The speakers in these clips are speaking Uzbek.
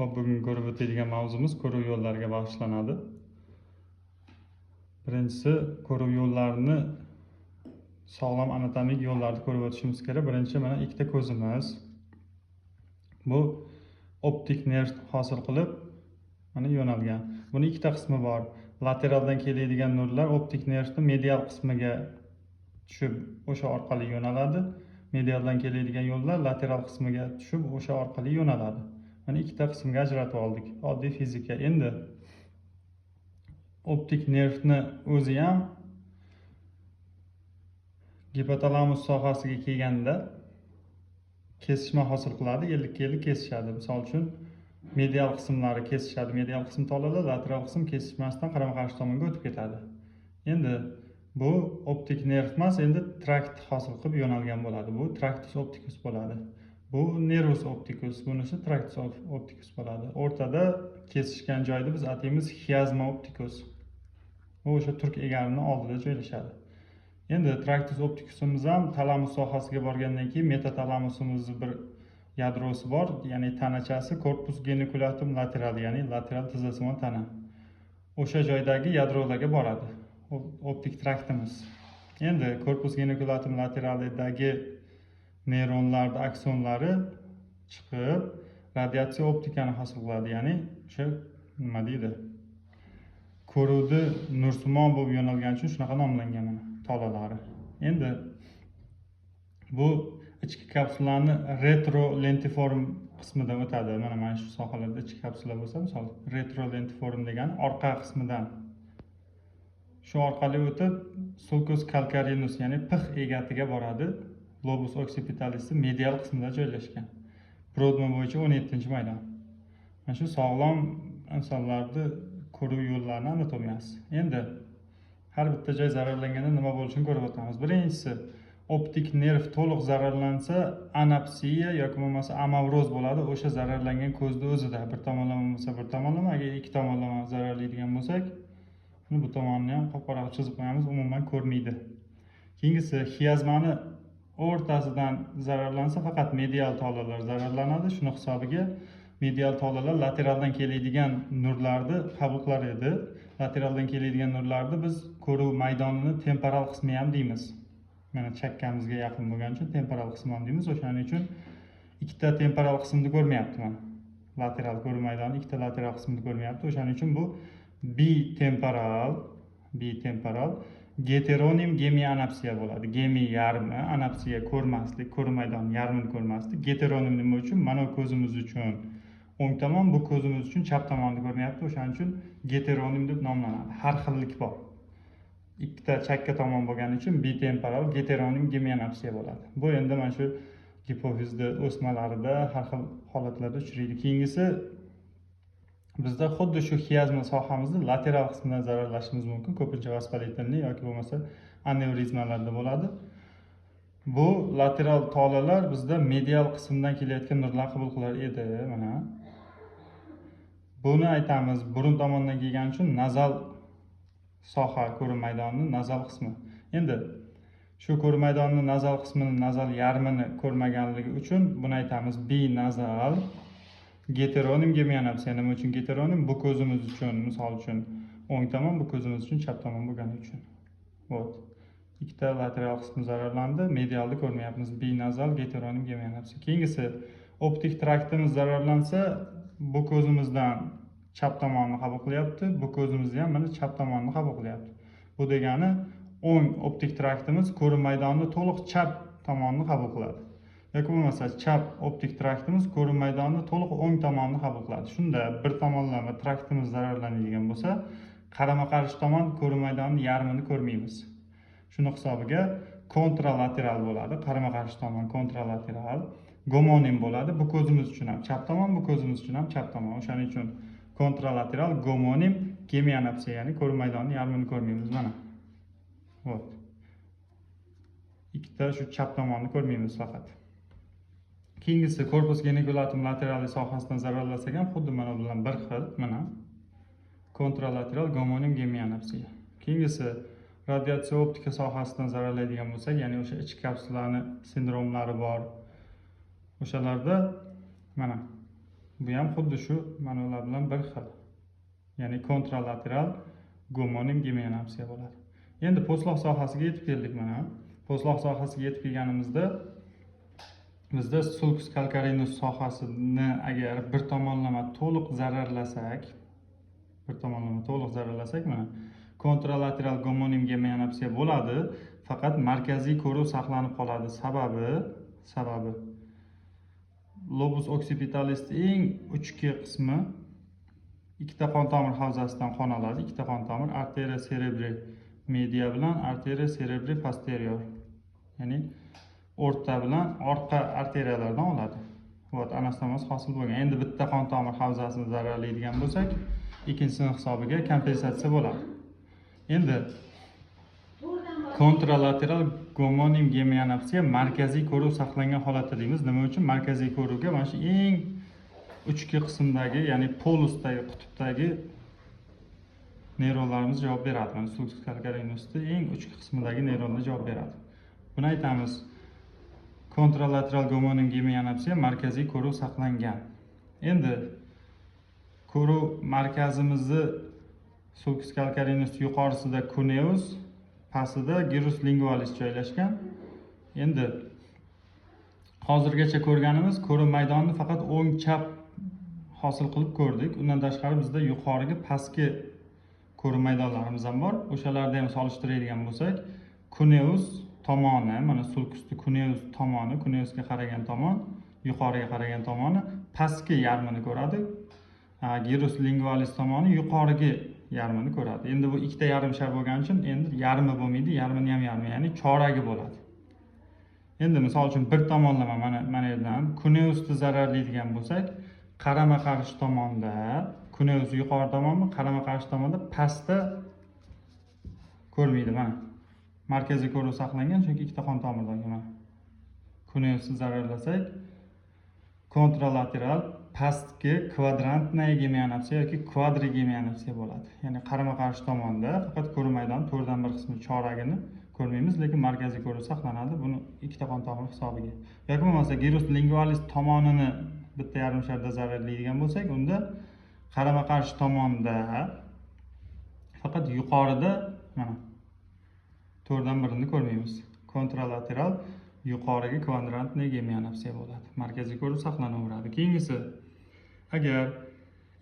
Hop, bugun ko'rib o'tadigan mavzumiz ko'ruv yo'llariga bag'ishlanadi. Birinchisi, ko'ruv yo'llarini sog'lom anatomik yo'llarni ko'rib o'tishimiz kerak. Birinchi mana ikkita ko'zimiz. Bu optik nerv hosil qilib mana yo'nalgan. Buni ikkita qismi bor. Lateraldan keladigan nurlar optik nervning medial qismiga tushib, o'sha orqali yo'naladi. Medialdan keladigan yo'llar lateral qismiga tushib, o'sha orqali yo'naladi. Mana ikkita qismga ajratib oldik. Oddiy fizika. Endi optik nervni o'zi ham gipotalamus sohasiga kelganda kesishma hosil qiladi, ellik kesishadi. Misol uchun medial qismlari kesishadi. Medial qism tolalar, lateral qism kesishmasdan qarama-qarshi tomonga o'tib ketadi. Endi bu optik nerv emas, endi trakt hosil qilib yo'nalgan bo'ladi. Bu tractus opticus bo'ladi. Bu nervus opticus, bunisi tractus opticus bo'ladi. O'rtada kesishgan joyda biz ataymiz chiasma opticus. Bu o'sha turk egarining oldida joylashadi. Endi tractus opticusimiz ham talamus sohasiga borgandan keyin metatalamusimizning bir yadrosi bor, ya'ni tanachasi corpus geniculatum laterali, ya'ni lateral tizzasimon tana. O'sha joydagi yadrolarga boradi. Optik traktimiz. Endi corpus geniculatum lateralidagi neyronlarning aksonlari chiqib radiatsiya optikani hosil qiladi, ya'ni o'sha nima deydi? Ko'ruvni nursimon bo'lib yo'nalgani uchun shunaqa nomlangan mana tolalari. Endi bu ichki kapsulani retrolentiform qismidan o'tadi. Mana shu sohalarda ichki kapsula bo'lsa, misol retrolentiform degani orqa qismidan shu orqali o'tib sulcus calcarinus, ya'ni pix egatiga boradi. Lobus occipitalis medial qismida joylashgan. Prodma bo'yicha 17-maydon. Mana shu sog'lom insonlarda ko'ruv yo'llarini anatomiyasi. Endi har bitta joy zararlanganda nima bo'lishini ko'rib o'tamiz. Birinchisi, optik nerv to'liq zararlansa, anapsiya yoki bo'lmasa amavroz bo'ladi. O'sha zararlangan ko'zning o'zida bir tomonlama bo'lsa, bir tomonlama, agar ikki tomonlama zararlaydigan bo'lsak, bu tomonni ham qop-qora chizib qo'yamiz, umuman ko'rmaydi. Keyingisi, chiasmani o'rtasidan zararlansa, faqat medial tolalar zararlanadi. Shuni hisobiga medial tolalar lateraldan keladigan nurlarni qabul qilar edi. Lateraldan keladigan nurlarni biz ko'ruv maydonini temporal qismi ham deymiz. Mana chakkamizga yaqin bo'lgani uchun temporal qismi ham deymiz. O'shaning uchun ikkita temporal qismni ko'rmayapti mana. Lateral ko'ruv maydoni ikkita lateral qismni ko'rmayapti. O'shaning uchun bu bitemporal heteronim gemianapsiya bo'ladi. Gemi yarmi, anapsiya ko'rmaslik, ko'ruv maydoni yarmini ko'rmaslik. Heteronim nima uchun? Mana ko'zimiz uchun o'ng tomon, bu ko'zimiz uchun chap tomonni ko'rmayapti. O'shaning uchun heteronim deb nomlanadi. Har xillik bor. Ikkita chakka tomon bo'lgani uchun bitemporal heteronim gemianapsiya bo'ladi. Bu endi mana shu gipofizda o'smalarida har xil holatlarda uchraydi. Keyingisi, bizda xuddi shu chiasma sohamizni lateral qismidan zararlashimiz mumkin. Ko'pincha vaspolitinli yoki bo'lmasa anevrizmalarda bo'ladi. Bu lateral tolalar bizda medial qismdan kelayotgan nurlar qabul qilar edi. Mana buni aytamiz, burun tomondan kelgani uchun nazal soha, ko'ruv maydonining nazal qismi. Endi shu ko'ruv maydonining nazal qismini, nazal yarmini ko'rmaganligi uchun buni aytamiz binazal heteronim gemianapsiya. Nima uchun heteronim? Bu ko'zimiz uchun, misol uchun o'ng tomon, bu ko'zimiz uchun chap tomon bo'lgani uchun. Vot. Ikkita lateral qismi zararlandi, medialni ko'rmayapmiz. Binazal heteronim gemianapsiya. Keyingisi, optik traktimiz zararlansa, bu ko'zimizdan chap tomonni qabul qilyapti, bu ko'zimizni ham mana chap tomonni qabul qilyapti. Bu degani o'ng optik traktimiz ko'ruv maydonini to'liq chap tomonni qabul qiladi. Yoki bo'lmasa chap optik traktimiz ko'ruv maydonini to'liq o'ng tomonni qabul qiladi. Shunda bir tomonlama traktimiz zararlanadigan bo'lsa, qarama-qarshi tomon ko'ruv maydonining yarmini ko'rmaymiz. Shuni hisobiga kontralateral bo'ladi. Qarama-qarshi tomon kontralateral, gomonim bo'ladi. Bu ko'zimiz uchun ham chap tomon, bu ko'zimiz uchun ham chap tomon. O'shaning uchun kontralateral, gomonim gemianapsiya, ya'ni ko'ruv maydonining yarmini ko'rmaymiz mana. Vot. Ikkita shu chap tomonni ko'rmaymiz faqat. Keyingisi, corpus geniculatum laterali sohasidan zararlansak ham xuddi mana bilan bir xil, mana kontralateral gomonim gemianapsiya. Keyingisi, radiatsiya optika sohasidan zararlaydigan bo'lsak, ya'ni o'sha ichki kapsulani sindromlari bor. O'shalarda mana Bu ham xuddi shu mana ular bilan bir xil. Ya'ni kontralateral gomonim geminopsiya bo'ladi. Endi po'stloq sohasiga yetib keldik mana. Po'stloq sohasiga yetib kelganimizda bizda sulcus calcarinus sohasini agar bir tomonlama to'liq zararlasak mana kontralateral gomonim geminopsiya bo'ladi. Faqat markaziy ko'ruv saqlanib qoladi. Sababi lobus occipitalis eng uchki qismi ikkita qon tomir havzasidan qon oladi. Ikkita qon tomir arteria cerebri media bilan arteria cerebri posterior. Ya'ni o'rta bilan orqa arteriyalardan oladi. Anastomoz hosil bo'lgan. Endi bitta qon tomir havzasini zararlaydigan bo'lsak, ikkinchisining hisobiga kompensatsiya bo'ladi. Endi kontralateral gomonim geminopsiya markaziy ko'ruv saqlangan holatda deymiz. Nima uchun? Markaziy ko'ruvga mana shu eng uchki qismdagi, ya'ni polusdagi, qutbdagi neyronlarimiz javob beradi. Mana sulcus calcarinusning eng uchki qismidagi neyronlar javob beradi. Buni aytamiz. Kontralateral gomonim geminopsiya markaziy ko'ruv saqlangan. Endi ko'ruv markazimizni sulcus calcarinus yuqorisida cuneus, pastida gyrus lingualis joylashgan. Endi hozirgacha ko'rganimiz ko'ruv maydonini faqat o'ng chap hosil qilib ko'rdik. Undan tashqari bizda yuqorigi pastki ko'ruv maydonlarimiz ham bor. O'shalarni ham solishtiradigan bo'lsak, cuneus tomoni, mana sulcusning cuneus tomoni, cuneusga qaragan tomon, yuqoriga qaragan tomoni pastki yarmini ko'radi. Gyrus lingualis tomoni yuqorigi yarmini ko'radi. Endi bu ikkita yarim shar bo'lgani uchun endi yarmi bo'lmaydi, yarmini ham yarmi, ya'ni choragi bo'ladi. Endi misol uchun bir tomonlama mana yerdan cuneusni zararlaydigan bo'lsak, qarama-qarshi tomonda, cuneus yuqori tomonmi, qarama-qarshi tomonda pastda ko'rmaydi mana. Markaziy ko'ruv saqlangan, chunki ikkita qon tomirdan mana. Cuneusni zararlasak, kontralateral pastki kvadrantnaya geminopsiya yoki kvadrigeminopsiya bo'ladi. Ya'ni qarama-qarshi tomonda faqat ko'ruv maydoni to'rtdan bir qismi choragini ko'rmaymiz, lekin markaziy ko'ruv saqlanadi. Buni ikkita qon tomir hisobiga. Yoki bo'lmasa gyrus lingualis tomonini bitta yarim sharda zararlaydigan bo'lsak, unda qarama-qarshi tomonda faqat yuqorida mana to'rtdan birini ko'rmaymiz. Kontralateral yuqorigi kvadrantnaya geminopsiya bo'ladi. Markaziy ko'ruv saqlanaveradi. Keyingisi, agar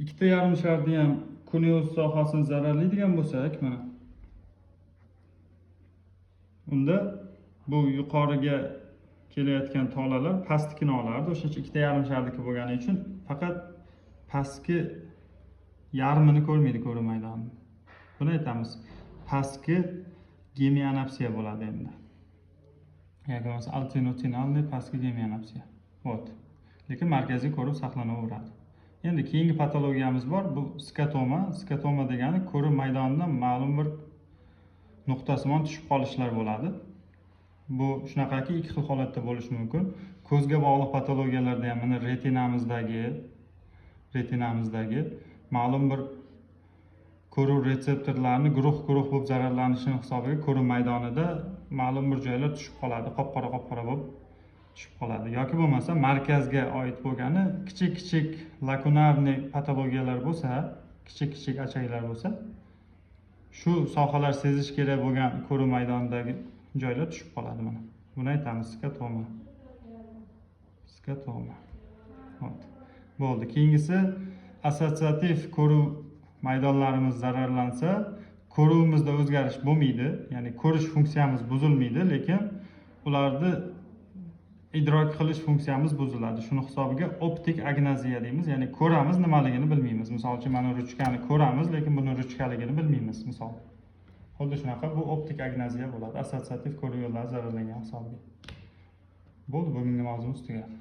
ikkita yarim sharni ham cuneus sohasini zararlaydigan bo'lsak, mana unda bu yuqoriga kelayotgan tolalar pastlikini olardi. O'sha ikkita yarim shardiki bo'lgani uchun faqat pastki yarmini ko'rmaydi ko'ruv maydonini. Buni aytamiz. Pastki geminopsiya bo'ladi endi. Yoki bo'lmasa altinotinalniy pastki geminopsiya. Lekin markaziy ko'ruv saqlanaveradi. Endi keyingi patologiyamiz bor. Bu skatoma. Skatoma degani ko'ruv maydonidan ma'lum bir nuqtasimon tushib qolishlar bo'ladi. Bu shunaqaki ikki xil holatda bo'lishi mumkin. Ko'zga bog'liq patologiyalarda ham mana retinamizdagi ma'lum bir ko'ruv retseptorlarini guruh bo'lib zararlanishining hisobiga ko'ruv maydonida ma'lum bir joylar tushib qoladi, qop-qora bo'lib tushib qoladi. Yoki bo'lmasa markazga oid bo'lgani kichik lakunarniy patologiyalar bo'lsa, kichik achaklar bo'lsa, shu sohalar sezish kerak bo'lgan ko'ruv maydonidagi joylar tushib qoladi mana. Buni aytamiz skatoma. Bo'ldi. Keyingisi assotsiativ ko'ruv maydonlarimiz zararlansa, ko'ruvimizda o'zgarish bo'lmaydi, ya'ni ko'rish funksiyamiz buzilmaydi, lekin ularni idrok qilish funksiyamiz buziladi. Shuni hisobiga optik agnoziya deymiz, ya'ni ko'ramiz, nimaligini bilmaymiz. Misol uchun mana ruchkani ko'ramiz, lekin buni ruchkaligini bilmaymiz, misol. Xuddi shunaqa bu optik agnoziya bo'ladi, assotsiativ ko'ruv yo'llari zararlangan hisobiga. Bo'ldi, bugungi mavzumiz tugadı.